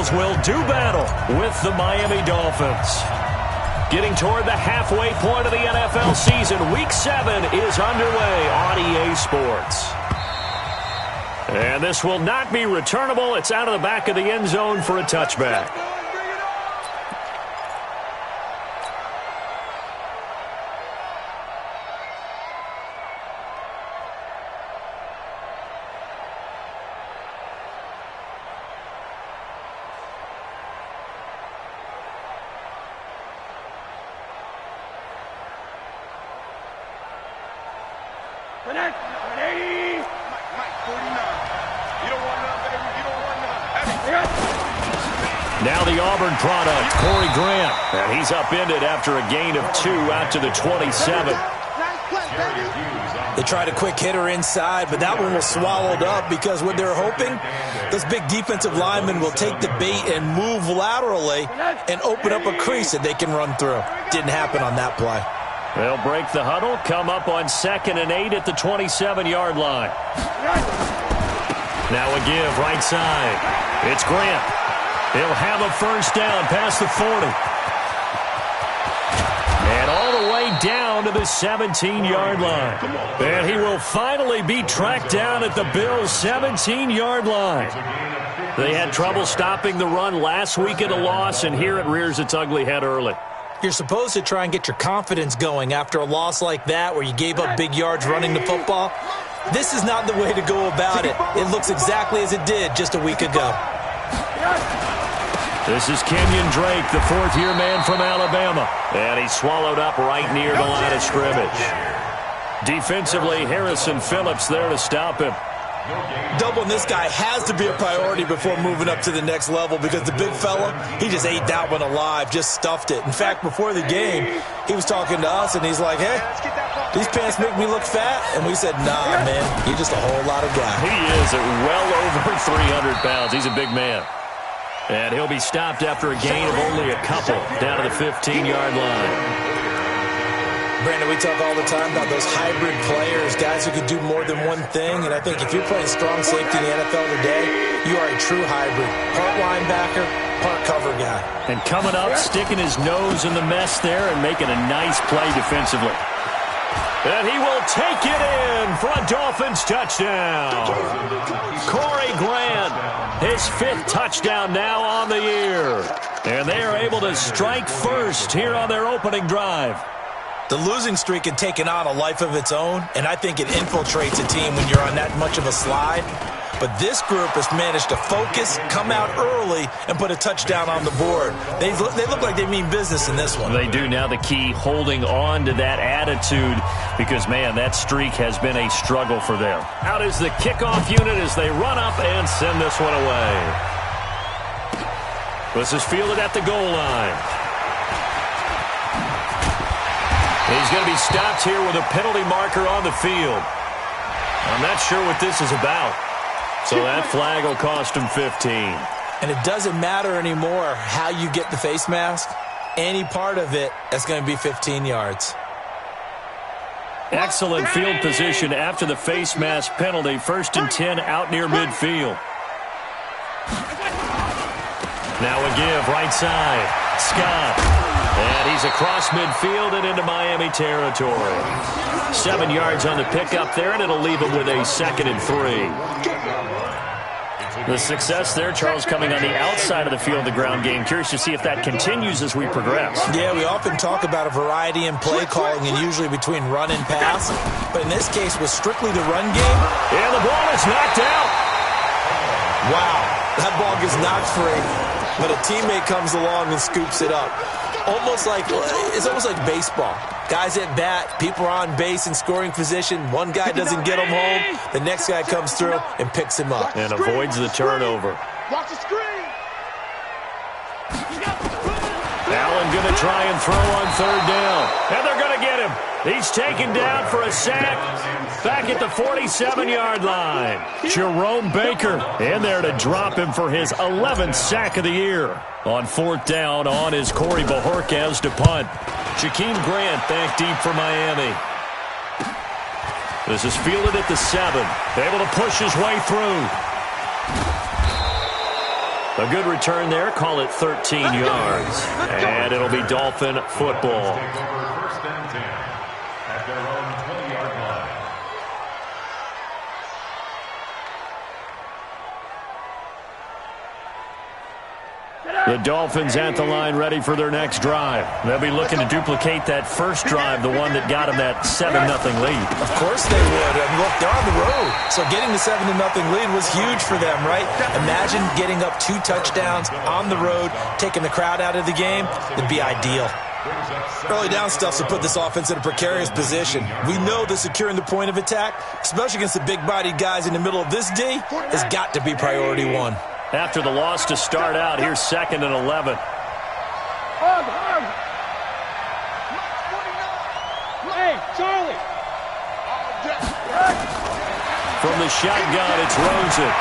Eagles will do battle with the Miami Dolphins. Getting toward the halfway point of the NFL season, Week 7 is underway on EA Sports. And this will not be returnable. It's out of the back of the end zone for a touchback. Now the Auburn product, Corey Grant. And he's upended after a gain of 2 out to the 27. They tried a quick hitter inside, but that one was swallowed up because what they're hoping, those big defensive linemen will take the bait and move laterally and open up a crease that they can run through. Didn't happen on that play. They'll break the huddle, come up on 2nd and 8 at the 27-yard line. Now a give right side. It's Grant. He'll have a first down past the 40. And all the way down to the 17-yard line. And he will finally be tracked down at the Bills' 17-yard line. They had trouble stopping the run last week at a loss, and here it rears its ugly head early. You're supposed to try and get your confidence going after a loss like that where you gave up big yards running the football. This is not the way to go about it. It looks exactly as it did just a week ago. This is Kenyon Drake, the fourth-year man from Alabama. And he's swallowed up right near the line of scrimmage. Defensively, Harrison Phillips there to stop him. Doubling this guy has to be a priority before moving up to the next level because the big fella, he just ate that one alive, just stuffed it. In fact, before the game, he was talking to us, and he's like, hey, these pants make me look fat? And we said, nah, man, you're just a whole lot of guy. He is at well over 300 pounds. He's a big man. And he'll be stopped after a gain of only a couple down to the 15-yard line. Brandon, we talk all the time about those hybrid players, guys who can do more than one thing. And I think if you're playing strong safety in the NFL today, you are a true hybrid. Part linebacker, part cover guy. And coming up, sticking his nose in the mess there and making a nice play defensively. And he will take it in for a Dolphins touchdown. Corey Grant, his 5th touchdown now on the year. And they are able to strike first here on their opening drive. The losing streak had taken on a life of its own, and I think it infiltrates a team when you're on that much of a slide. But this group has managed to focus, come out early, and put a touchdown on the board. They look like they mean business in this one. They do. Now the key, holding on to that attitude because, man, that streak has been a struggle for them. Out is the kickoff unit as they run up and send this one away. This is fielded at the goal line. He's going to be stopped here with a penalty marker on the field. I'm not sure what this is about. So that flag will cost him 15. And it doesn't matter anymore how you get the face mask. Any part of it, that's going to be 15 yards. Excellent field position after the face mask penalty. 1st and 10 out near midfield. Now a give right side. Scott. And he's across midfield and into Miami territory. 7 yards on the pickup there, and it'll leave him with a 2nd and 3. The success there, Charles, coming on the outside of the field, the ground game. Curious to see if that continues as we progress. Yeah, we often talk about a variety in play calling and usually between run and pass. But in this case, was strictly the run game. And the ball is knocked out. Wow, that ball gets knocked free, but a teammate comes along and scoops it up. It's almost like baseball. Guys at bat, people are on base in scoring position. One guy doesn't get him home. The next guy comes through and picks him up. And avoids the turnover. Watch the screen. Allen going to try and throw on 3rd down. And they're going to get him. He's taken down for a sack back at the 47-yard line. Jerome Baker in there to drop him for his 11th sack of the year. On 4th down, on is Corey Bojorquez to punt. Jakeem Grant back deep for Miami. This is fielded at the 7. Able to push his way through. A good return there. Call it 13 yards. And it'll be Dolphin football. First and 10 at their own 20-yard line. The Dolphins at the line ready for their next drive. They'll be looking to duplicate that first drive, the one that got them that 7-0 lead. Of course they would. And look, they're on the road. So getting the 7-0 lead was huge for them, right? Imagine getting up 2 touchdowns on the road, taking the crowd out of the game. It'd be ideal. Early down stuff to put this offense in a precarious position. We know that securing the point of attack, especially against the big-bodied guys in the middle of this D, has got to be priority one. After the loss to start out, here's 2nd and 11. Hey, Charlie. From the shotgun, it's Rosen.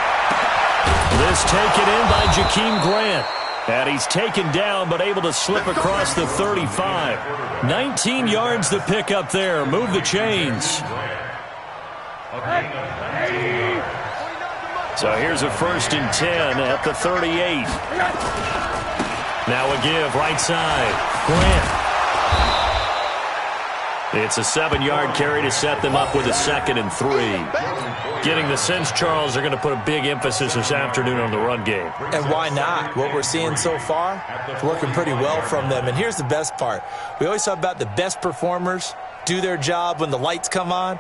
This taken in by Jakeem Grant. And he's taken down, but able to slip across the 35. 19 yards to pick up there. Move the chains. So here's a 1st and 10 at the 38. Now a give, right side. Grant. It's a 7-yard carry to set them up with a 2nd and 3. Getting the sense, Charles, they're going to put a big emphasis this afternoon on the run game. And why not? What we're seeing so far, it's working pretty well from them. And here's the best part. We always talk about the best performers do their job when the lights come on.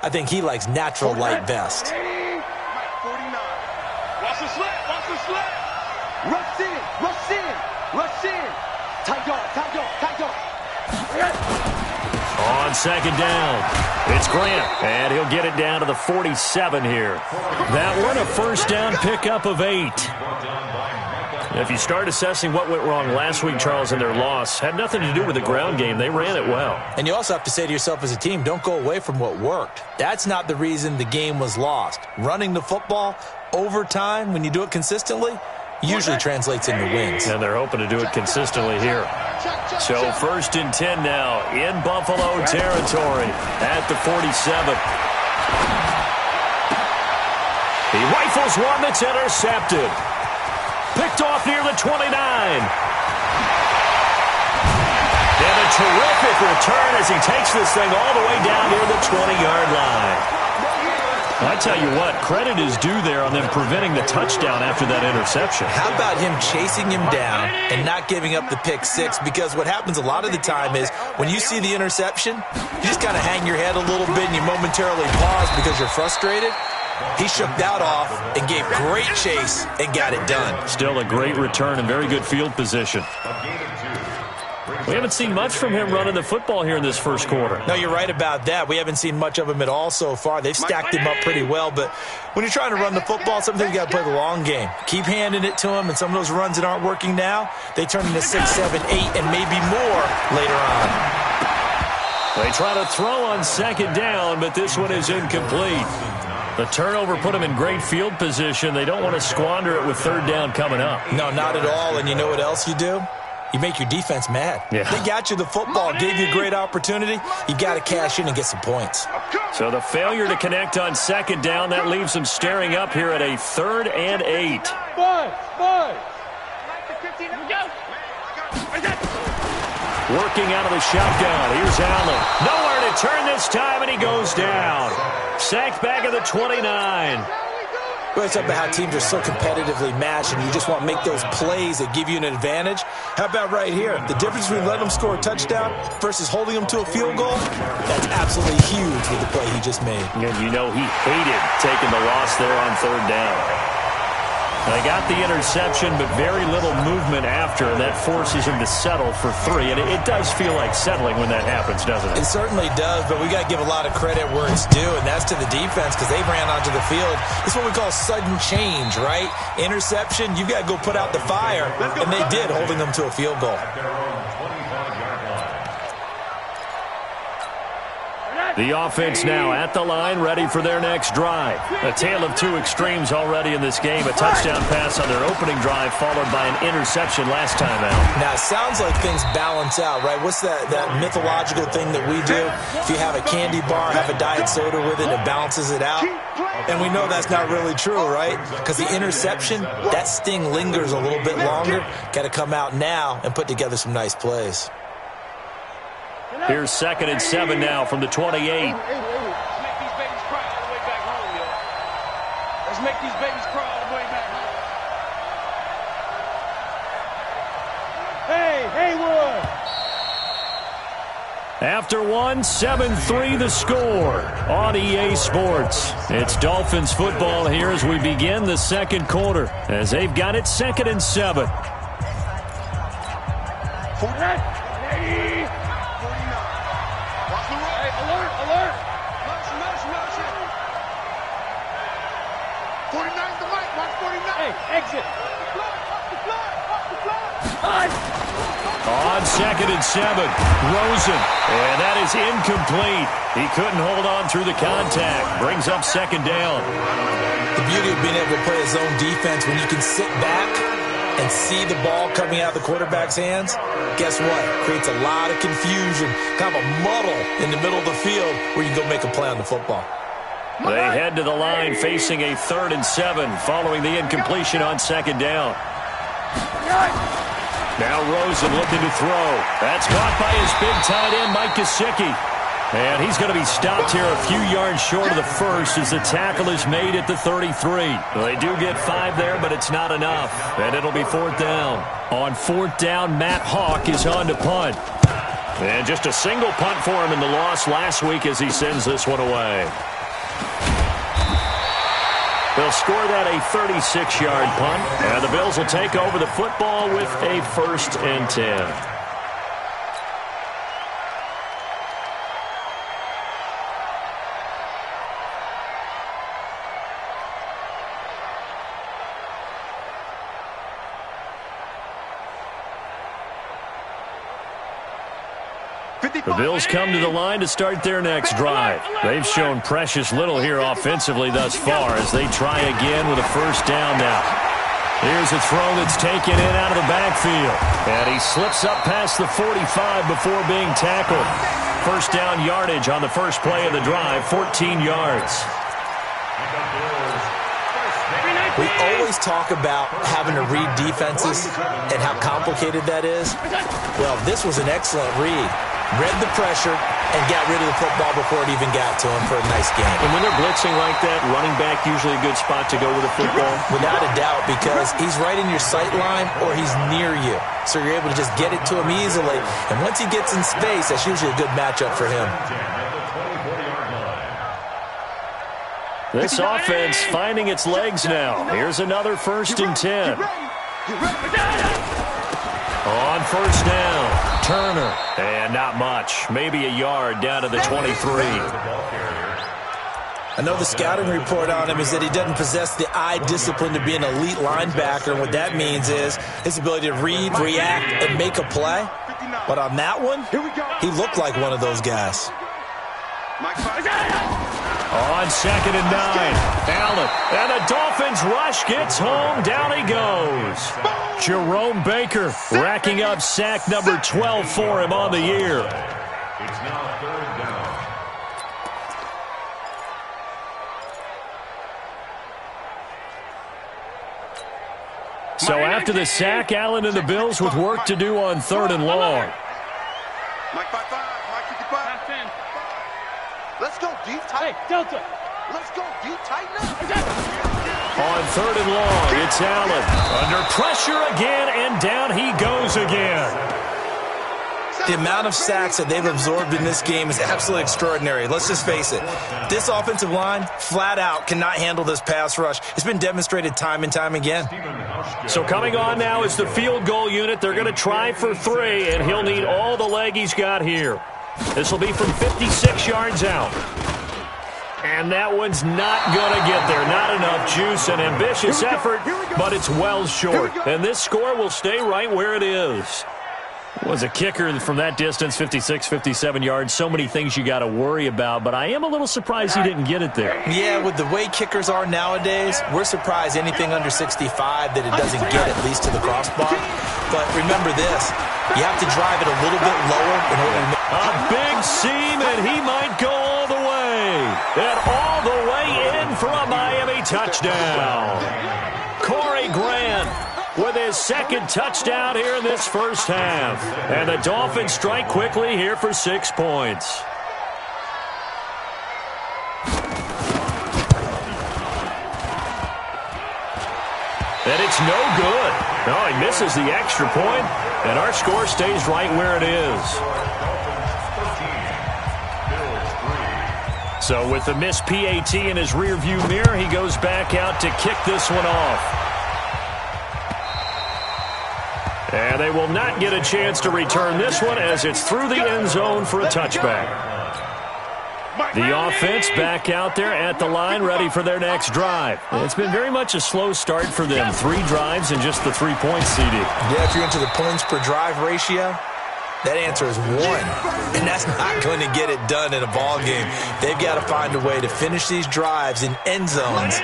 I think he likes natural light best. Watch the slip, watch the slip. Rush in, rush in, rush in. Tight dog, tight dog, tight dog. On 2nd down, it's Grant, and he'll get it down to the 47 here. That one, a 1st down pickup of 8. If you start assessing what went wrong last week, Charles, in their loss, had nothing to do with the ground game. They ran it well. And you also have to say to yourself as a team, don't go away from what worked. That's not the reason the game was lost. Running the football over time, when you do it consistently, usually translates into wins. And they're hoping to do it consistently here. So 1st and 10 now in Buffalo territory at the 47. He rifles one that's intercepted. Picked off near the 29. And a terrific return as he takes this thing all the way down near the 20-yard line. I tell you what, credit is due there on them preventing the touchdown after that interception. How about him chasing him down and not giving up the pick 6? Because what happens a lot of the time is when you see the interception, you just kind of hang your head a little bit and you momentarily pause because you're frustrated. He shook that off and gave great chase and got it done. Still a great return and very good field position. We haven't seen much from him running the football here in this first quarter. No, you're right about that. We haven't seen much of him at all so far. They've stacked him up pretty well, but when you're trying to run the football, sometimes you got to play the long game. Keep handing it to him, and some of those runs that aren't working now, they turn into 6, 7, 8, and maybe more later on. They try to throw on 2nd down, but this one is incomplete. The turnover put them in great field position. They don't want to squander it with 3rd down coming up. No, not at all, and you know what else you do? You make your defense mad. Yeah. They got you the football, gave you a great opportunity. You got to cash in and get some points. So the failure to connect on 2nd down, that leaves them staring up here at a 3rd and 8. Working out of the shotgun. Here's Allen. Nowhere to turn this time, and he goes down. Sacked back at the 29. Well, it's about how teams are so competitively matched, and you just want to make those plays that give you an advantage. How about right here? The difference between letting them score a touchdown versus holding them to a field goal, that's absolutely huge with the play he just made. And you know he hated taking the loss there on 3rd down. They got the interception, but very little movement after, and that forces him to settle for 3. And it does feel like settling when that happens, doesn't it? It certainly does, but we got to give a lot of credit where it's due, and that's to the defense because they ran onto the field. It's what we call sudden change, right? Interception, you got to go put out the fire, and they did, holding them to a field goal. The offense now at the line, ready for their next drive. A tale of two extremes already in this game. A touchdown pass on their opening drive, followed by an interception last time out. Now, it sounds like things balance out, right? What's that mythological thing that we do? If you have a candy bar, have a diet soda with it, it balances it out. And we know that's not really true, right? Because the interception, that sting lingers a little bit longer. Got to come out now and put together some nice plays. Here's 2nd and 7 now from the 28. Let's make these babies cry all the way back home, yo. Let's make these babies cry all the way back home. Hey, Haywood! After one, 7-3 the score on EA Sports. It's Dolphins football here as we begin the second quarter, as they've got it 2nd and 7. 49's the mic. Watch 49. Hey, exit. On 2nd and 7, Rosen. And that is incomplete. He couldn't hold on through the contact. Brings up 2nd down. The beauty of being able to play his own defense, when you can sit back and see the ball coming out of the quarterback's hands, guess what? Creates a lot of confusion, kind of a muddle in the middle of the field where you can go make a play on the football. They head to the line facing a 3rd and 7 following the incompletion on 2nd down. Now Rosen looking to throw. That's caught by his big tight end, Mike Gesicki. And he's going to be stopped here a few yards short of the first as the tackle is made at the 33. They do get 5 there, but it's not enough. And it'll be 4th down. On 4th down, Matt Hawk is on to punt. And just a single punt for him in the loss last week as he sends this one away. They'll score that a 36-yard punt, and the Bills will take over the football with a 1st and 10. The Bills come to the line to start their next drive. They've shown precious little here offensively thus far as they try again with a 1st down now. Here's a throw that's taken in out of the backfield. And he slips up past the 45 before being tackled. 1st down yardage on the first play of the drive, 14 yards. We always talk about having to read defenses and how complicated that is. Well, this was an excellent read. Read the pressure and got rid of the football before it even got to him for a nice game. And when they're blitzing like that, running back usually a good spot to go with the football? Without a doubt, because he's right in your sight line or he's near you. So you're able to just get it to him easily. And once he gets in space, that's usually a good matchup for him. This offense finding its legs now. Here's another 1st and 10. On 1st down, Turner. And not much. Maybe a yard down to the 23. I know the scouting report on him is that he doesn't possess the eye discipline to be an elite linebacker. And what that means is his ability to read, react, and make a play. But on that one, he looked like one of those guys. On 2nd and 9, Allen. And the Dolphins rush gets home. Down he goes. Jerome Baker racking up sack number 12 for him on the year. It's now 3rd down. So after the sack, Allen and the Bills with work to do on 3rd and long. Mike 5-5, Mike 55. Let's go deep, tight. Hey, Delta. Let's go deep, tight now. On 3rd and long, it's Allen. Under pressure again, and down he goes again. The amount of sacks that they've absorbed in this game is absolutely extraordinary. Let's just face it. This offensive line, flat out, cannot handle this pass rush. It's been demonstrated time and time again. So coming on now is the field goal unit. They're going to try for 3, and he'll need all the leg he's got here. This will be from 56 yards out. And that one's not going to get there. Not enough juice, an ambitious effort, but it's well short. And this score will stay right where it is. Was a kicker from that distance, 56, 57 yards. So many things you got to worry about, but I am a little surprised he didn't get it there. Yeah, with the way kickers are nowadays, we're surprised anything under 65 that it doesn't get at least to the crossbar. But remember this, you have to drive it a little bit lower in order to make a big seam, and he might go all the way. And all the way in for a Miami touchdown. Corey Grant with his second touchdown here in this first half. And the Dolphins strike quickly here for 6 points. And it's no good. No, he misses the extra point, and our score stays right where it is. So with the missed PAT in his rearview mirror, he goes back out to kick this one off. And they will not get a chance to return this one as it's through the end zone for a touchback. The offense back out there at the line, ready for their next drive. It's been very much a slow start for them. 3 drives and just the 3 points, CD. Yeah, if you're into the points per drive ratio, that answer is 1. And that's not going to get it done in a ball game. They've got to find a way to finish these drives in end zones,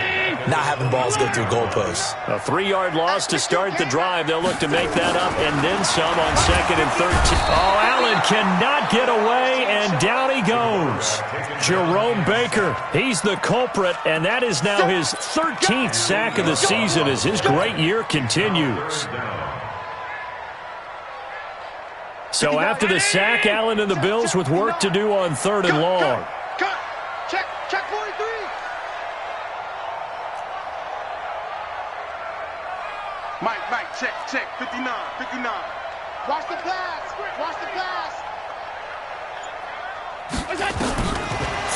not having balls go through goalposts. A 3-yard loss to start the drive. They'll look to make that up and then some on 2nd and 13. Oh, Allen cannot get away, and down he goes. Jerome Baker, he's the culprit, and that is now his 13th sack of the season as his great year continues. So after the sack, Allen and the Bills with work to do on 3rd and long. Cut. Check 43. Mike, check. 59. Watch the pass.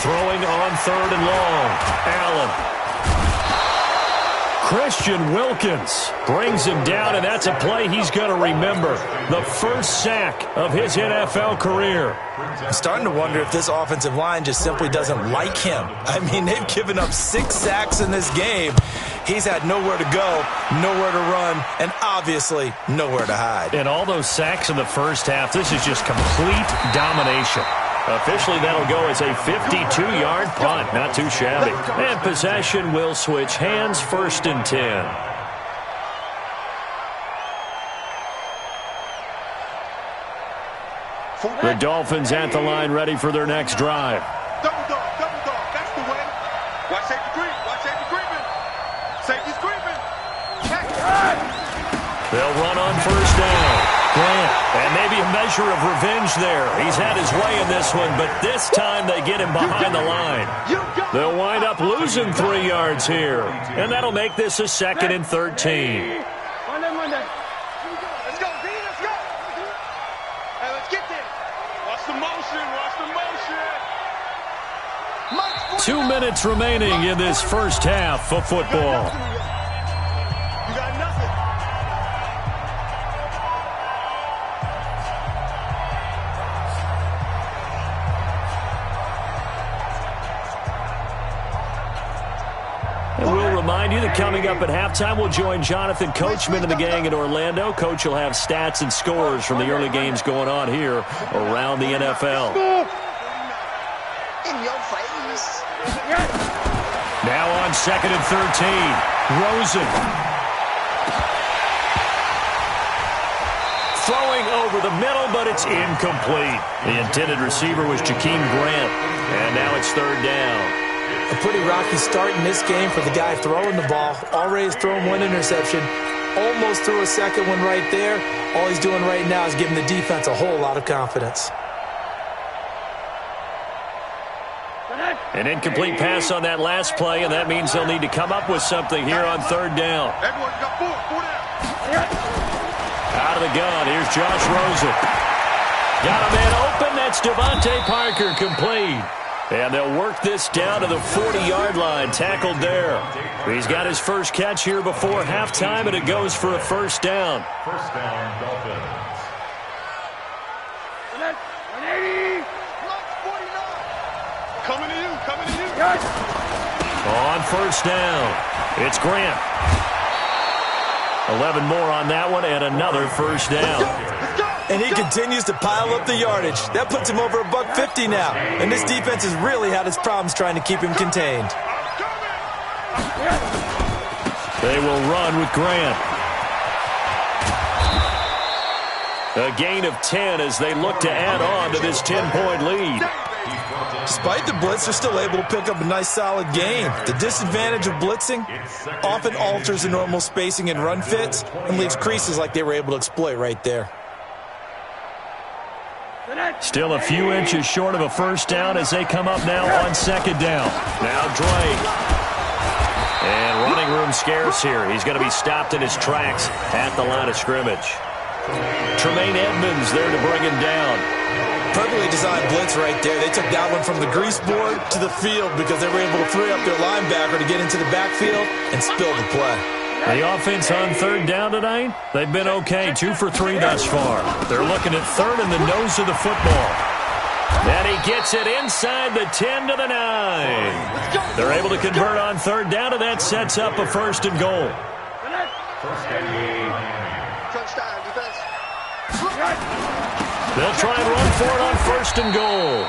Throwing on 3rd and long. Allen. Christian Wilkins brings him down, and that's a play he's going to remember. The first sack of his NFL career. I'm starting to wonder if this offensive line just simply doesn't like him. I mean, they've given up 6 sacks in this game. He's had nowhere to go, nowhere to run, and obviously nowhere to hide. And all those sacks in the first half, this is just complete domination. Officially, that'll go as a 52-yard punt. Not too shabby. And possession will switch hands, 1st and 10. The Dolphins at the line, ready for their next drive. Double dog. That's the way. Watch safety creeping. Safety's creeping. Check. They'll run on 1st down. Grant, and maybe a measure of revenge there. He's had his way in this one, but this time they get him behind the line. They'll wind up losing 3 yards here, and that'll make this a 2nd and 13. Let's go, D. Let's go. Hey, let's get there. Watch the motion. 2 minutes remaining in this first half of football. You got nothing. And we'll remind you that coming up at halftime, we'll join Jonathan Coachman and the gang in Orlando. Coach will have stats and scores from the early games going on here around the NFL. In your face. Now on 2nd and 13, Rosen. Throwing over the middle, but it's incomplete. The intended receiver was Jakeem Grant, and now it's 3rd down. A pretty rocky start in this game for the guy throwing the ball. Already has thrown 1 interception. Almost threw a second one right there. All he's doing right now is giving the defense a whole lot of confidence. An incomplete pass on that last play, and that means they'll need to come up with something here on 3rd down. Everyone got 4 down. Out of the gun, here's Josh Rosen. Got a man open, that's Devontae Parker, complete. And they'll work this down to the 40-yard line, tackled there. He's got his first catch here before halftime, and it goes for a 1st down. 1st down, Dolphins. 180. 49. Coming to you. On 1st down, it's Grant. 11 more on that one, and another 1st down. And he continues to pile up the yardage. That puts him over $150 now. And this defense has really had its problems trying to keep him contained. They will run with Grant. A gain of 10 as they look to add on to this 10-point lead. Despite the blitz, they're still able to pick up a nice solid gain. The disadvantage of blitzing often alters the normal spacing and run fits and leaves creases like they were able to exploit right there. Still a few inches short of a first down as they come up now on second down. Now Drake. And running room scarce here. He's going to be stopped in his tracks at the line of scrimmage. Tremaine Edmonds there to bring him down. Perfectly designed blitz right there. They took that one from the grease board to the field because they were able to free up their linebacker to get into the backfield and spill the play. The offense on third down tonight, they've been okay, 2 for 3 thus far. They're looking at third in the nose of the football. And he gets it inside the 10 to the 9. They're able to convert on third down, and that sets up a first and goal. They'll try and run for it on first and goal.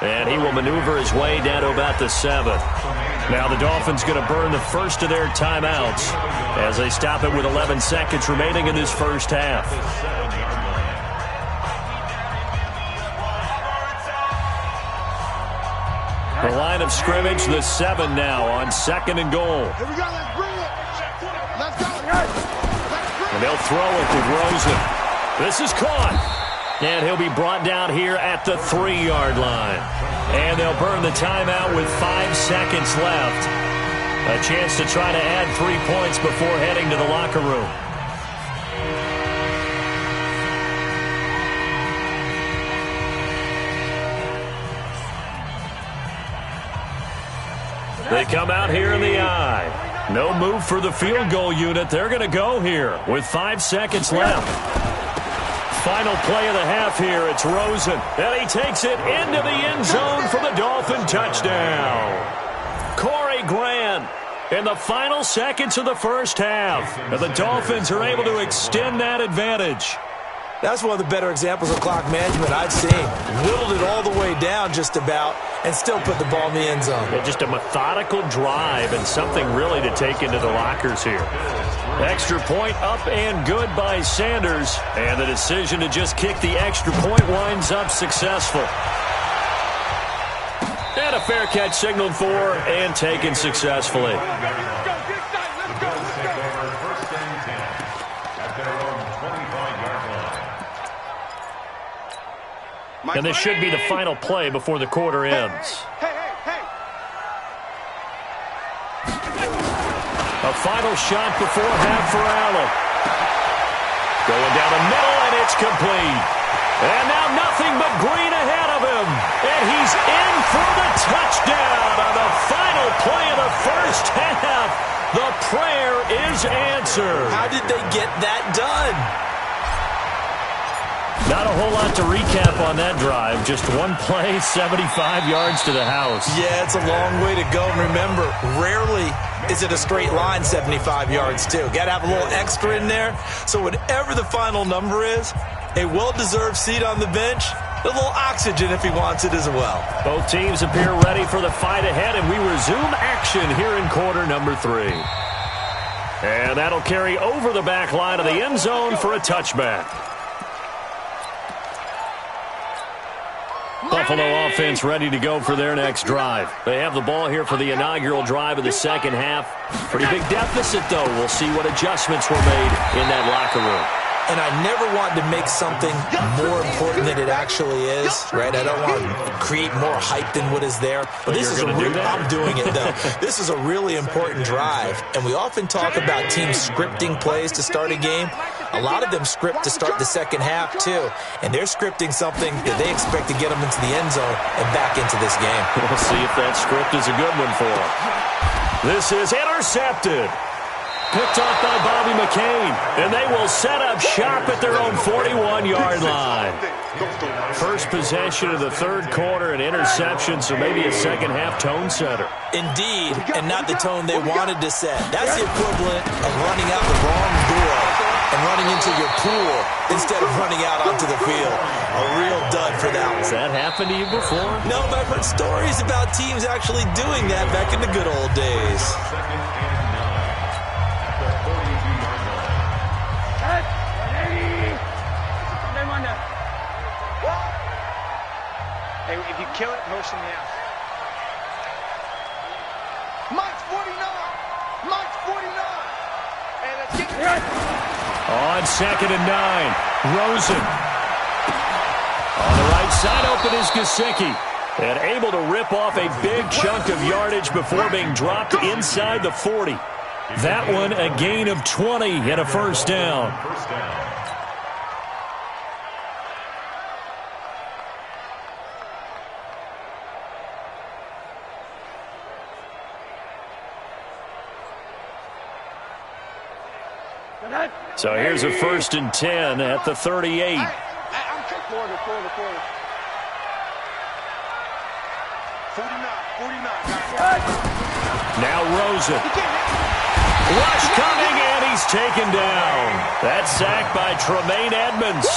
And he will maneuver his way down to about the 7. Now the Dolphins going to burn the first of their timeouts as they stop it with 11 seconds remaining in this first half. The line of scrimmage, the 7 now on second and goal. Here we go, let's bring it. Let's go. And they'll throw it with Rosen. This is caught. And he'll be brought down here at the 3-yard line. And they'll burn the timeout with 5 seconds left. A chance to try to add 3 points before heading to the locker room. They come out here in the eye. No move for the field goal unit. They're going to go here with 5 seconds left. Final play of the half here. It's Rosen. And he takes it into the end zone for the Dolphin touchdown. Corey Grant in the final seconds of the first half. And the Dolphins are able to extend that advantage. That's one of the better examples of clock management I've seen. Whittled it all the way down just about and still put the ball in the end zone. Yeah, just a methodical drive and something really to take into the lockers here. Extra point up and good by Sanders. And the decision to just kick the extra point winds up successful. And a fair catch signaled for and taken successfully. And this should be the final play before the quarter ends. A final shot before half for Allen. Going down the middle, and it's complete. And now nothing but green ahead of him. And he's in for the touchdown on the final play of the first half. The prayer is answered. How did they get that done? Not a whole lot to recap on that drive. Just one play, 75 yards to the house. Yeah, it's a long way to go. And remember, rarely is it a straight line 75 yards, too. Got to have a little extra in there. So whatever the final number is, a well-deserved seat on the bench, a little oxygen if he wants it as well. Both teams appear ready for the fight ahead, and we resume action here in quarter number 3. And that'll carry over the back line of the end zone for a touchback. Buffalo offense ready to go for their next drive. They have the ball here for the inaugural drive of the second half. Pretty big deficit, though. We'll see what adjustments were made in that locker room. And I never want to make something more important than it actually is, right? I don't want to create more hype than what is there. But this is I'm doing it, though. This is a really important drive. And we often talk about teams scripting plays to start a game. A lot of them script to start the second half, too. And they're scripting something that they expect to get them into the end zone and back into this game. We'll see if that script is a good one for them. This is intercepted. Picked off by Bobby McCain. And they will set up shop at their own 41-yard line. First possession of the third quarter, an interception, so maybe a second-half tone setter. Indeed, and not the tone they wanted to set. That's the equivalent of running out the wrong door and running into your pool instead of running out onto the field. A real dud for that one. Has that happened to you before? No, but I've heard stories about teams actually doing that back in the good old days. Second and 9 at the 42-yard line. Hey, if you kill it, motion me out. Mike's 49. Mike's 49. Hey, let's get it. On second and 9, Rosen. On the right side, open is Gesicki. And able to rip off a big chunk of yardage before being dropped inside the 40. That one a gain of 20 and a first down. First down. So here's a first and 10 at the 38. I'm Florida. 49. Now Rosen. Rush coming, and he's taken down. That's sacked by Tremaine Edmonds.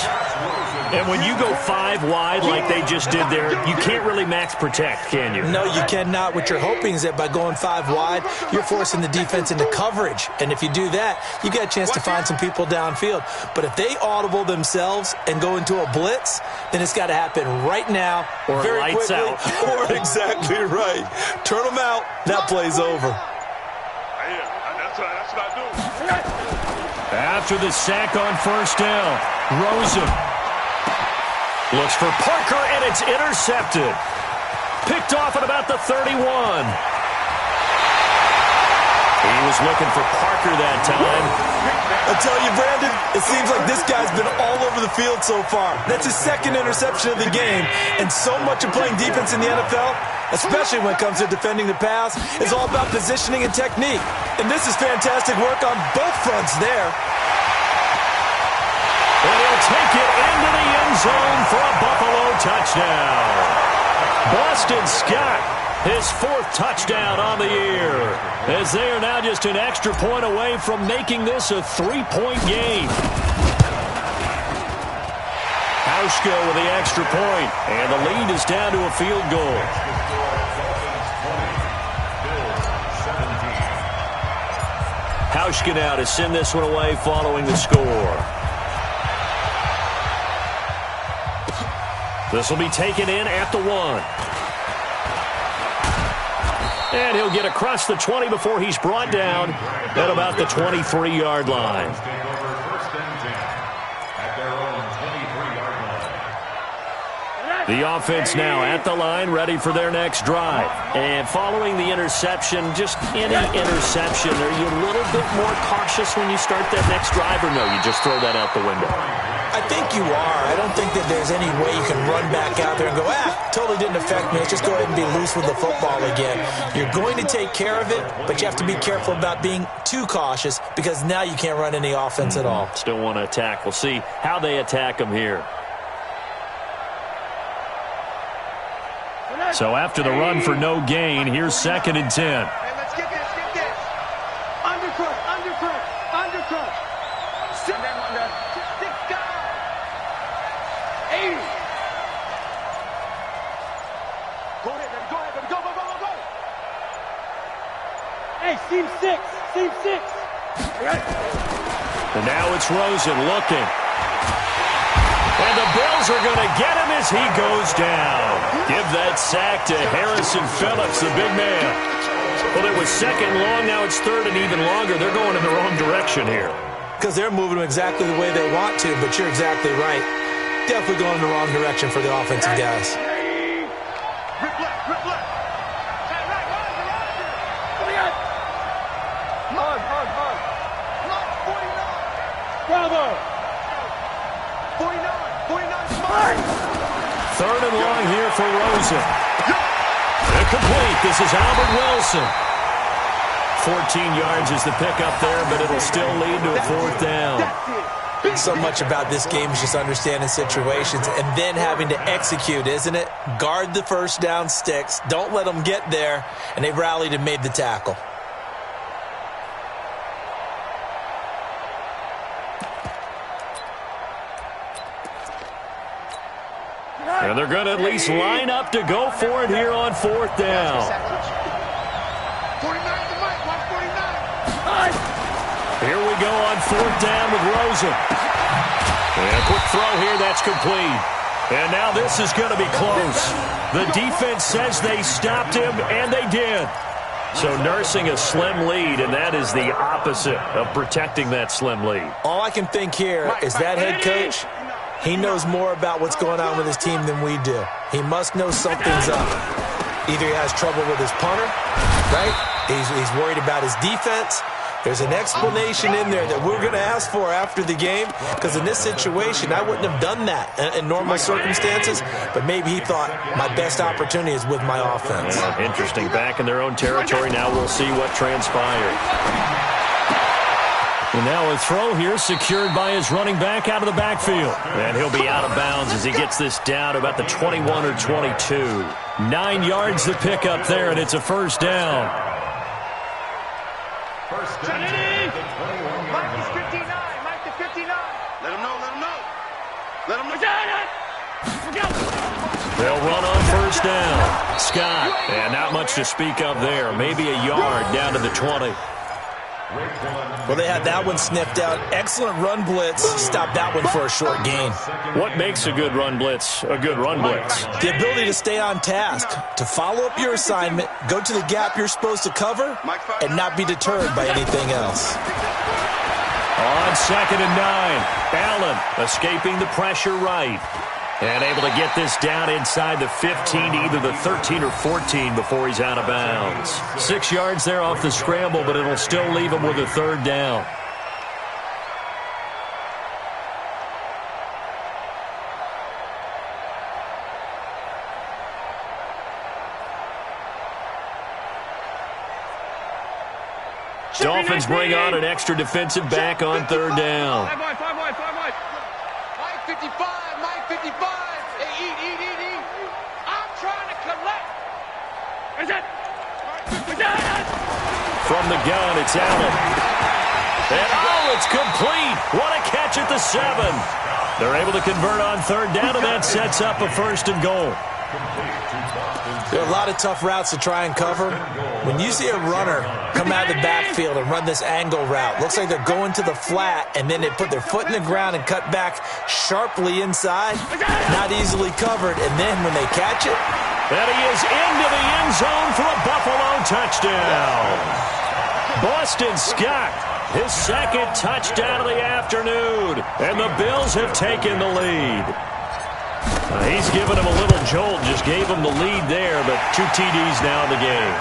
And when you go 5 wide like they just did there, you can't really max protect, can you? No, you cannot. What you're hoping is that by going 5 wide, you're forcing the defense into coverage. And if you do that, you get a chance to find some people downfield. But if they audible themselves and go into a blitz, then it's got to happen right now, or very lights quickly, out. or exactly right. Turn them out. That play's over. That's what I do. After the sack on first down, Rosen looks for Parker, and it's intercepted. Picked off at about the 31. He was looking for Parker that time. I tell you, Brandon, it seems like this guy's been all over the field so far. That's his second interception of the game, and so much of playing defense in the NFL, especially when it comes to defending the pass, is all about positioning and technique. And this is fantastic work on both fronts there. And he'll take it into the end zone for a Buffalo touchdown. Boston Scott, his 4th touchdown on the year, as they are now just an extra point away from making this a 3-point game. Hauschka with the extra point, and the lead is down to a field goal. Hauschka now to send this one away following the score. This will be taken in at the 1. And he'll get across the 20 before he's brought down at about the 23-yard line. The offense now at the line, ready for their next drive. And following the interception, just any interception, are you a little bit more cautious when you start that next drive, or no, you just throw that out the window? I think you are. I don't think that there's any way you can run back out there and go, totally didn't affect me. Let's just go ahead and be loose with the football again. You're going to take care of it, but you have to be careful about being too cautious because now you can't run any offense at all. Still want to attack. We'll see how they attack them here. So after the run for no gain, here's second and 10. Hey, let's get this. Undercut. Send them under. 6 guys. 80. Go ahead, baby. Go. Hey, seam 6. And now it's Rosen looking. And the Bills are going to get him as he goes down. Give that sack to Harrison Phillips, the big man. Well, it was second long, now it's third and even longer. They're going in the wrong direction here. Because they're moving them exactly the way they want to, but you're exactly right. Definitely going in the wrong direction for the offensive guys. Rip left. Hey, right. Hug. Not 49. Bravo. 49's mine. Third and long here for Rosen. Incomplete. This is Albert Wilson. 14 yards is the pickup there, but it'll still lead to a 4th down. So much about this game is just understanding situations and then having to execute, isn't it? Guard the first down sticks. Don't let them get there. And they rallied and made the tackle. And they're going to at least line up to go for it here on 4th down. 49 to Mike. Watch 49. Here we go on 4th down with Rosen. And a quick throw here. That's complete. And now this is going to be close. The defense says they stopped him, and they did. So nursing a slim lead, and that is the opposite of protecting that slim lead. All I can think here is that head coach, he knows more about what's going on with his team than we do. He must know something's up. Either he has trouble with his punter, right? He's worried about his defense. There's an explanation in there that we're going to ask for after the game, because in this situation, I wouldn't have done that in normal circumstances, but maybe he thought my best opportunity is with my offense. Interesting. Back in their own territory. Now we'll see what transpired. And now a throw here secured by his running back out of the backfield. And he'll be out of bounds as he gets this down to about the 21 or 22. 9 yards to pick up there, and it's a first down. First down. Mike is 59. Mike is 59. Let him know. Let him know. They'll run on first down. Scott, and not much to speak of there. Maybe a yard down to the 20. Well, they had that one sniffed out. Excellent run blitz. Stopped that one for a short gain. What makes a good run blitz a good run blitz? The ability to stay on task, to follow up your assignment, go to the gap you're supposed to cover, and not be deterred by anything else. On 2nd and 9, Allen escaping the pressure right. And able to get this down inside the 15, either the 13 or 14 before he's out of bounds. 6 yards there off the scramble, but it'll still leave him with a 3rd down. Dolphins bring on an extra defensive back on 3rd down. 5 wide. Mike 55. Mike 55. Hey, eat. I'm trying to collect. Is it? From the gun, it's Allen. And it's complete. What a catch at the 7. They're able to convert on 3rd down, and that sets up a 1st and goal. There are a lot of tough routes to try and cover. When you see a runner come out of the backfield and run this angle route, looks like they're going to the flat, and then they put their foot in the ground and cut back sharply inside. Not easily covered, and then when they catch it, and he is into the end zone for a Buffalo touchdown. Boston Scott, his 2nd touchdown of the afternoon, and the Bills have taken the lead. He's given him a little jolt, just gave him the lead there, but 2 TDs now in the game.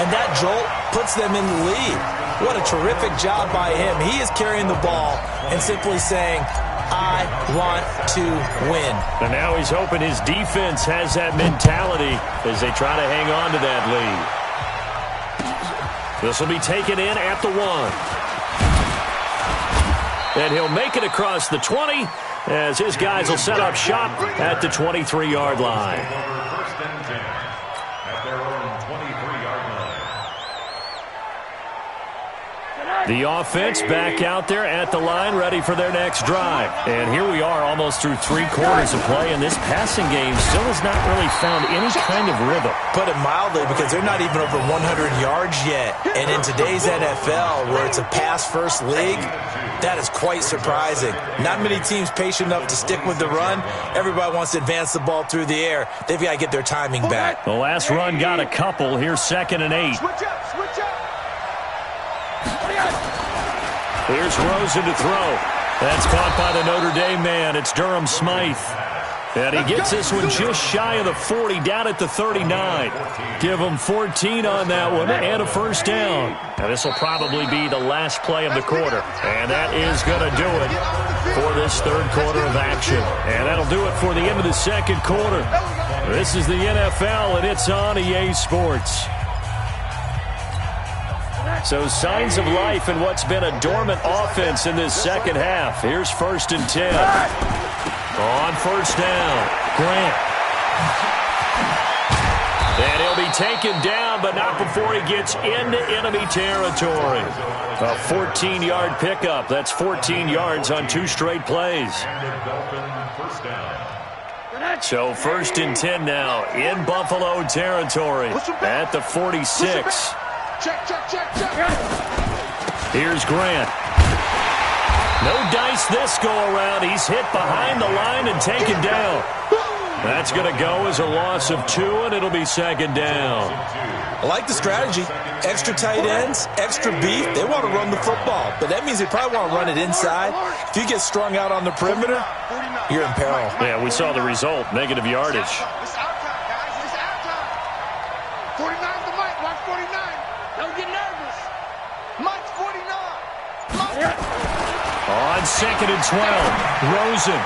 and that jolt puts them in the lead. What a terrific job by him. He is carrying the ball and simply saying, I want to win. And now he's hoping his defense has that mentality as they try to hang on to that lead. This will be taken in at the 1. And he'll make it across the 20 as his guys will set up shop at the 23-yard line. First and 10 at their own 23-yard line. The offense back out there at the line, ready for their next drive. And here we are almost through 3 quarters of play, and this passing game still has not really found any kind of rhythm. Put it mildly, because they're not even over 100 yards yet. And in today's NFL, where it's a pass-first league, that is quite surprising. Not many teams patient enough to stick with the run. Everybody wants to advance the ball through the air. They've got to get their timing back. The last run got a couple. Here's 2nd and 8. Switch up. Here's Rosen to throw. That's caught by the Notre Dame man. It's Durham Smythe. And he gets this one just shy of the 40, down at the 39. Give him 14 on that one and a first down. Now this will probably be the last play of the quarter. And that is going to do it for this third quarter of action. And that'll do it for the end of the second quarter. This is the NFL, and it's on EA Sports. So signs of life in what's been a dormant offense in this second half. Here's 1st and 10. On first down, Grant. And he'll be taken down, but not before he gets into enemy territory. A 14-yard pickup. That's 14 yards on 2 straight plays. Dolphin first down. So 1st and 10 now in Buffalo territory at the 46. Here's Grant. No dice this go-around. He's hit behind the line and taken down. That's going to go as a loss of 2, and it'll be 2nd down. I like the strategy. Extra tight ends, extra beef. They want to run the football, but that means they probably want to run it inside. If you get strung out on the perimeter, you're in peril. Yeah, we saw the result, negative yardage. It's out time, guys. It's out time. 49's the Mike. Watch 49. Don't get nervous. Mike's 49. Mike. On 2nd and 12, Rosen.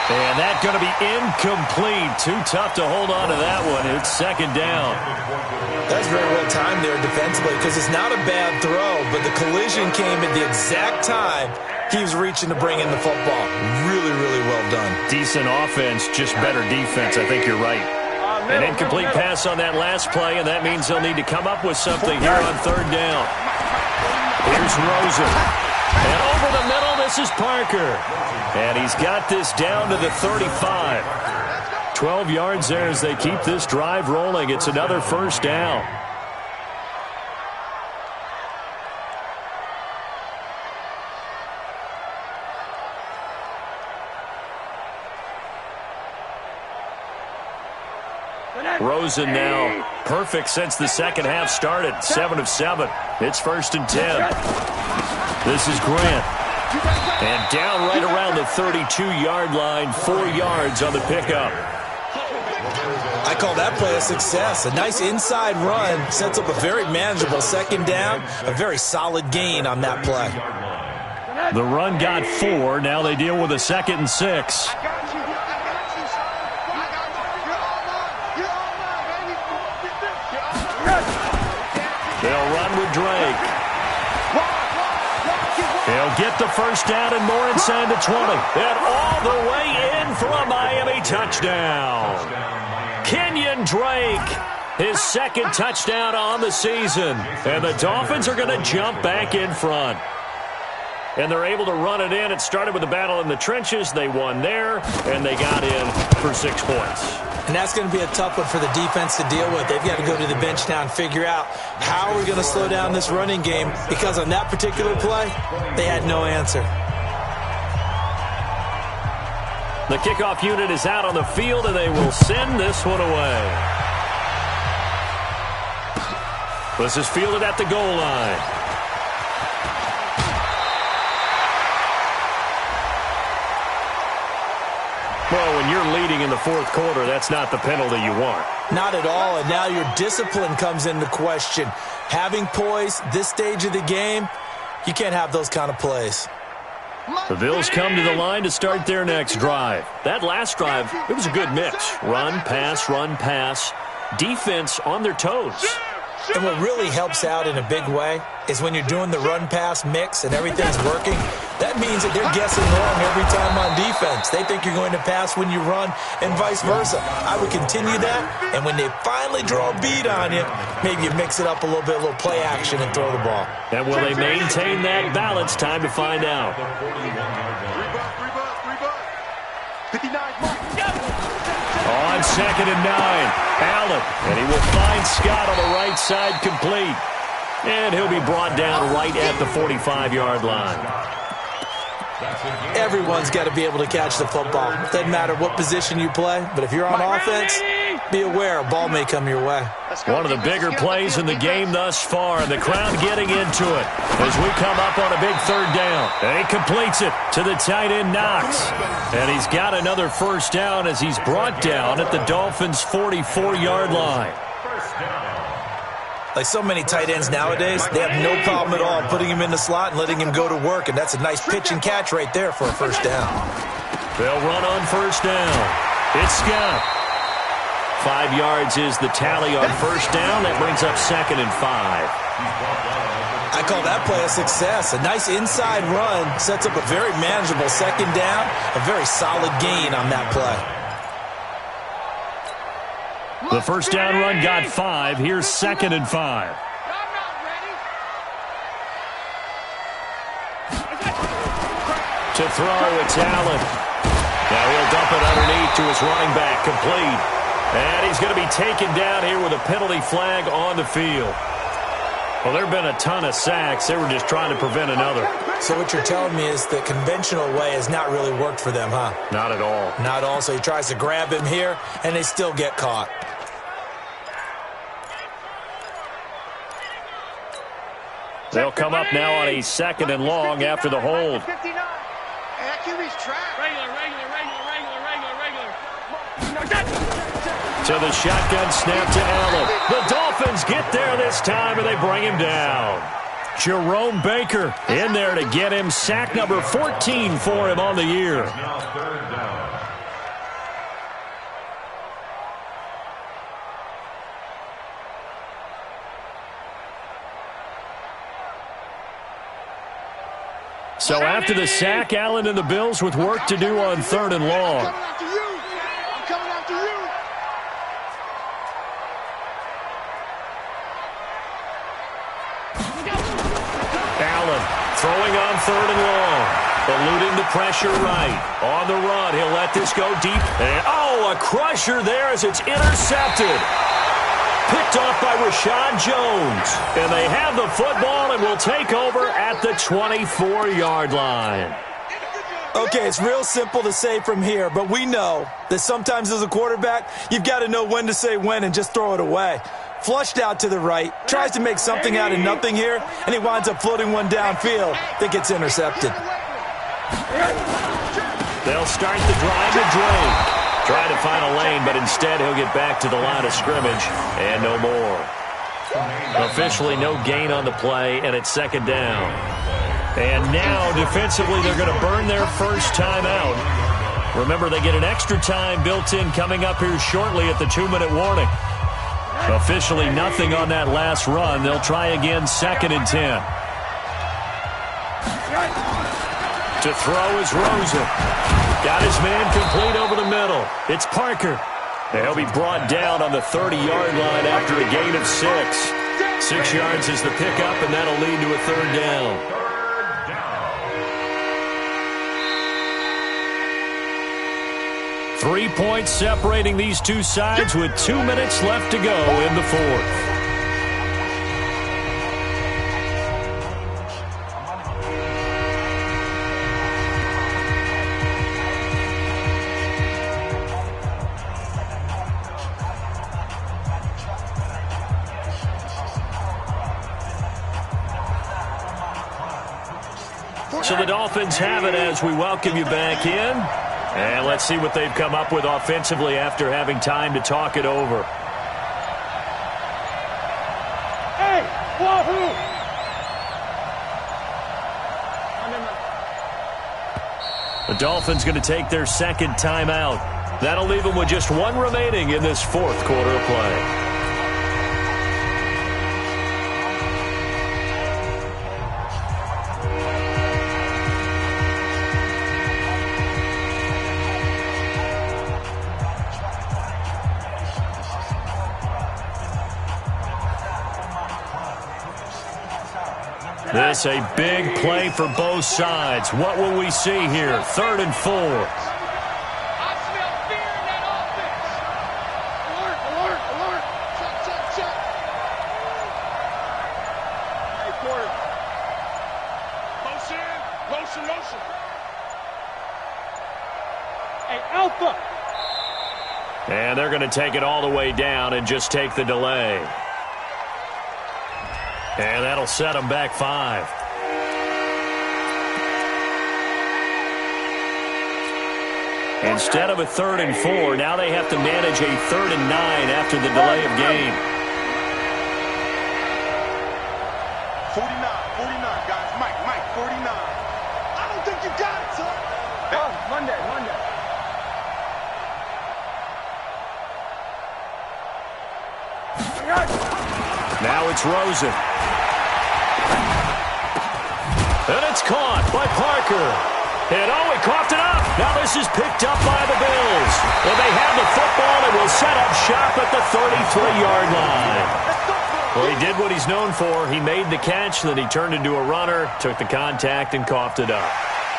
And that's going to be incomplete. Too tough to hold on to that one. It's 2nd down. That's very well timed there defensively because it's not a bad throw, but the collision came at the exact time he was reaching to bring in the football. Really, really well done. Decent offense, just better defense. I think you're right. An incomplete pass on that last play, and that means they'll need to come up with something here on 3rd down. Here's Rosen. And over the middle, this is Parker. And he's got this down to the 35. 12 yards there as they keep this drive rolling. It's another 1st down. Rosen now perfect since the second half started. 7 of 7. It's 1st and 10. This is Grant. And down right around the 32-yard line, 4 yards on the pickup. I call that play a success. A nice inside run sets up a very manageable 2nd down. A very solid gain on that play. The run got 4. Now they deal with a 2nd and 6. They'll run with Drake. They'll get the 1st down and more inside the 20. And all the way in for a Miami touchdown. Kenyon Drake, his 2nd touchdown on the season. And the Dolphins are going to jump back in front. And they're able to run it in. It started with a battle in the trenches. They won there, and they got in for 6 points. And that's going to be a tough one for the defense to deal with. They've got to go to the bench now and figure out how we're going to slow down this running game, because on that particular play, they had no answer. The kickoff unit is out on the field, and they will send this one away. This is fielded at the goal line. Well, when you're leading in the 4th quarter, that's not the penalty you want. Not at all, and now your discipline comes into question. Having poise this stage of the game, you can't have those kind of plays. The Bills come to the line to start their next drive. That last drive, it was a good mix. Run, pass, defense on their toes. And what really helps out in a big way is when you're doing the run-pass mix and everything's working, that means that they're guessing wrong every time on defense. They think you're going to pass when you run and vice versa. I would continue that, and when they finally draw a beat on you, maybe you mix it up a little bit, a little play action and throw the ball. And will they maintain that balance? Time to find out. 59 Mike. On 2nd and 9, Allen, and he will find Scott on the right side, complete. And he'll be brought down right at the 45-yard line. Everyone's got to be able to catch the football. Doesn't matter what position you play, but if you're on offense, be aware a ball may come your way. One of the bigger plays in the game thus far, and the crowd getting into it as we come up on a big 3rd down. And he completes it to the tight end, Knox. And he's got another 1st down as he's brought down at the Dolphins' 44-yard line. Like so many tight ends nowadays, they have no problem at all putting him in the slot and letting him go to work, and that's a nice pitch and catch right there for a 1st down. They'll run on 1st down. It's Scott. 5 yards is the tally on 1st down. That brings up 2nd and 5. I call that play a success. A nice inside run sets up a very manageable 2nd down, a very solid gain on that play. The 1st down run got 5. Here's 2nd and 5. To throw, it's Allen. Now he'll dump it underneath to his running back, complete. And he's going to be taken down here with a penalty flag on the field. Well, there have been a ton of sacks. They were just trying to prevent another. So what you're telling me is the conventional way has not really worked for them, huh? Not at all. Not at all. So he tries to grab him here, and they still get caught. They'll come up now on a 2nd and long after the hold. To the shotgun snap to Allen. The Dolphins get there this time, and they bring him down. Jerome Baker in there to get him sack number 14 for him on the year. Now 3rd down. So after the sack, Allen and the Bills with work to do on 3rd and long. I'm coming after you. Allen throwing on 3rd and long. Eluding the pressure right. On the run, he'll let this go deep. And, oh, a crusher there as it's intercepted. Picked off by Rashad Jones. And they have the football and will take over at the 24-yard line. Okay, it's real simple to say from here, but we know that sometimes as a quarterback, you've got to know when to say when and just throw it away. Flushed out to the right, tries to make something out of nothing here, and he winds up floating one downfield that gets intercepted. They'll start the drive with Drake. Try to find a lane, but instead he'll get back to the line of scrimmage and no more. Officially no gain on the play, and it's 2nd down. And now defensively they're going to burn their first timeout. Remember, they get an extra time built in coming up here shortly at the 2-minute warning. Officially nothing on that last run. They'll try again 2nd and 10. To throw is Rosen. Got his man complete over the middle. It's Parker. And he'll be brought down on the 30-yard line after a gain of 6. 6 yards is the pickup, and that'll lead to a 3rd down. 3 points separating these two sides with 2 minutes left to go in the 4th. So the Dolphins have it as we welcome you back in. And let's see what they've come up with offensively after having time to talk it over. Hey, wahoo! The Dolphins going to take their 2nd timeout. That'll leave them with just 1 remaining in this 4th quarter of play. This a big play for both sides. What will we see here? 3rd and 4. I smell fear in that offense. Alert, alert, alert. Check, check, check. Hey, quarter. Motion, motion, motion. Hey, Alpha. And they're going to take it all the way down and just take the delay. And that'll set them back 5. Instead of a 3rd and 4, now they have to manage a 3rd and 9 after the delay of game. 49, guys. Mike, 49. I don't think you got it, son. Oh, Monday. Now it's Rosen. And it's caught by Parker. And oh, he coughed it up. Now this is picked up by the Bills. And they have the football and will set up shop at the 33-yard line. Well, he did what he's known for. He made the catch, then he turned into a runner, took the contact, and coughed it up.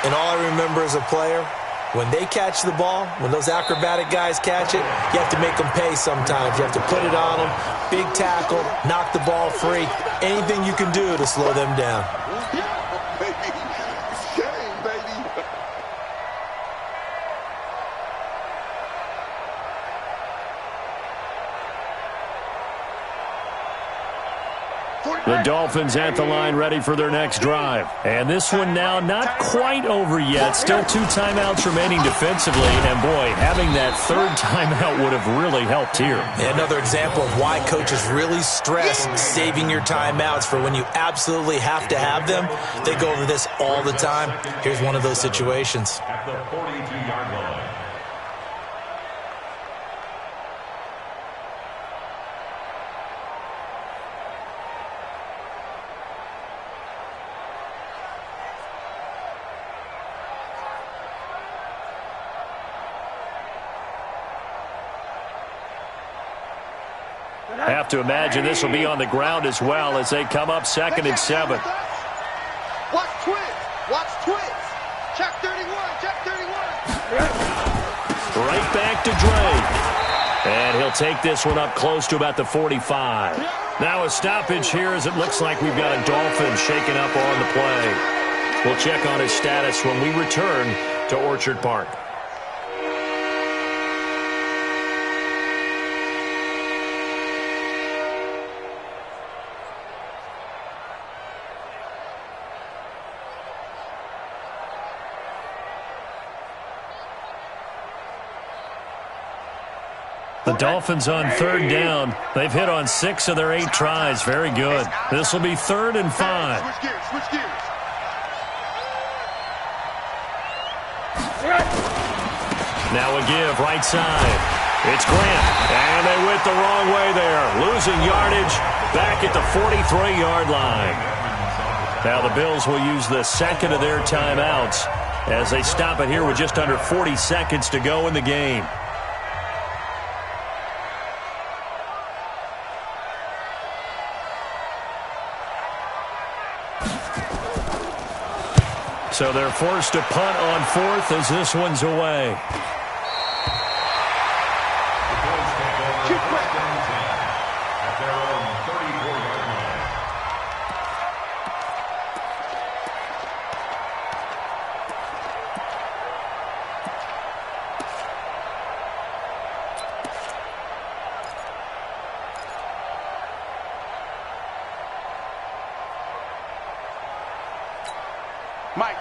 And all I remember as a player When they catch the ball, when those acrobatic guys catch it, you have to make them pay sometimes. You have to put it on them, big tackle, knock the ball free. Anything you can do to slow them down. The Dolphins at the line ready for their next drive. And this one now not quite over yet. Still 2 timeouts remaining defensively. And, boy, having that third timeout would have really helped here. Another example of why coaches really stress saving your timeouts for when you absolutely have to have them. They go over this all the time. Here's one of those situations. At the 42-yard line. Have to imagine this will be on the ground as well as they come up 2nd and 7. Watch twins. Watch twins. Check 31. Check 31. Right back to Drake. And he'll take this one up close to about the 45. Now a stoppage here as it looks like we've got a Dolphin shaken up on the play. We'll check on his status when we return to Orchard Park. The Dolphins on 3rd down. They've hit on 6 of their 8 tries. Very good. This will be 3rd and 5. Switch gears. Switch gears. Now a give right side. It's Grant. And they went the wrong way there. Losing yardage back at the 43-yard line. Now the Bills will use the 2nd of their timeouts as they stop it here with just under 40 seconds to go in the game. So they're forced to punt on 4th as this one's away. At their own 34-yard line.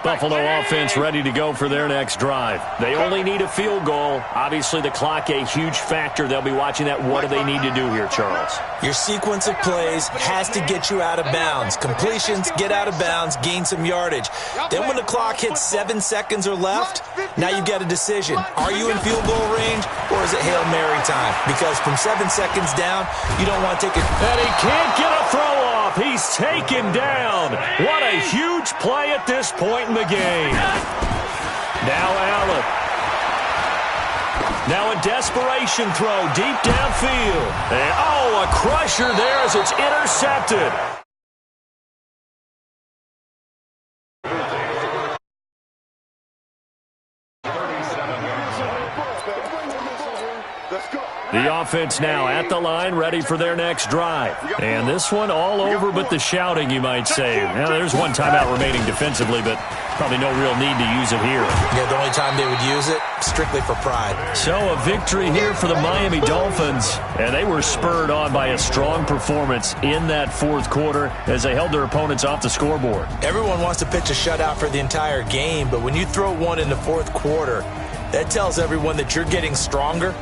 Buffalo offense ready to go for their next drive. They only need a field goal. Obviously, the clock a huge factor. They'll be watching that. What do they need to do here, Charles? Your sequence of plays has to get you out of bounds. Completions, get out of bounds, gain some yardage. Then when the clock hits 7 seconds or left, now you've got a decision. Are you in field goal range or is it Hail Mary time? Because from 7 seconds down, you don't want to take it. And he can't get a throw off. He's taken down. What a huge play at this point in the game. Now Allen. Now a desperation throw deep downfield. And a crusher there as it's intercepted. The offense now at the line, ready for their next drive. And this one all over but the shouting, you might say. Now, there's one timeout remaining defensively, but probably no real need to use it here. Yeah, the only time they would use it, strictly for pride. So a victory here for the Miami Dolphins. And they were spurred on by a strong performance in that 4th quarter as they held their opponents off the scoreboard. Everyone wants to pitch a shutout for the entire game, but when you throw one in the 4th quarter, that tells everyone that you're getting stronger.